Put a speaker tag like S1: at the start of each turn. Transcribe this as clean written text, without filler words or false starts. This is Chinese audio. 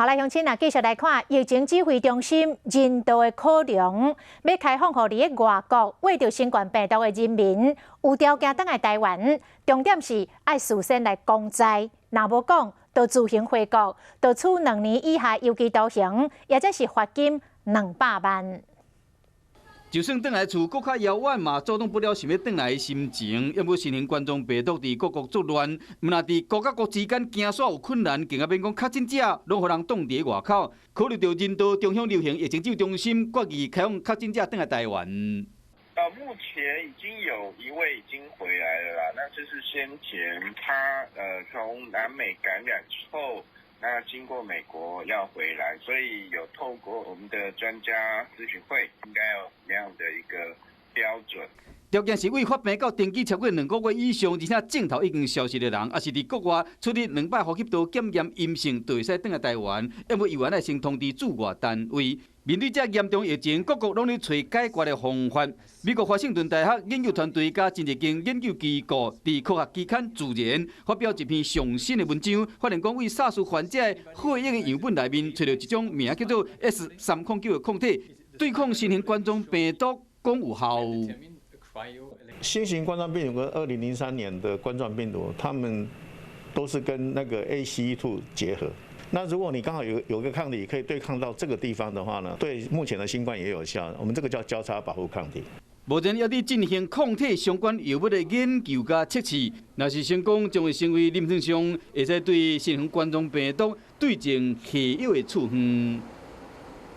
S1: 好，来乡亲啊，继续来看疫情指挥中心人道的考量，要开放，互伫个外国为着新冠病毒的人民有条件返来台湾，重点是爱事先来公债，若无讲，就自行回国，就处2年以下有期徒刑，或者是罚金200万。
S2: 就算转来厝，搁较遥远嘛，阻挡不了想要转来的心情。因为新型冠状病毒伫各国作乱，毋若伫国甲国之间行煞有困难，更加免讲确诊者拢互人挡伫外口。考虑到人道中央流行疫情指挥中心决议开放确诊者转来台湾。
S3: 目前已经有1位已经回来了啦，那这是先前他从南美感染之后。 那经过美国要回来，所以有透过我们的专家咨询会，应该有这样的一个标准。
S2: 条件是未发病到登记超过2个月以上，而且症头已经消失的人，也是伫国外出入2摆呼吸道检验阴性，就会使转来台湾。因为有缘来先通知驻外单位。 面对这严重疫情，各国拢咧找解决的方法。美国华盛顿大学研究团队加真济间研究机构伫科学期刊《自然》发表一篇上新的文章，发现讲为SARS患者的血液的样本内面找到一种名叫做 S309的抗体，对抗新型冠状病毒讲有效。
S4: 新型冠状病毒跟2003年的冠状病毒，它们都是跟那个 ACE2 结合。 那如果你刚好有个抗体可以对抗到这个地方的话呢，对目前的新冠也有效。我们这个叫交叉保护抗体。
S2: 目前也伫进行抗体相关药物的研究甲测试，若是成功，将会成为临床上会使对新型冠状病毒对症下药的处方。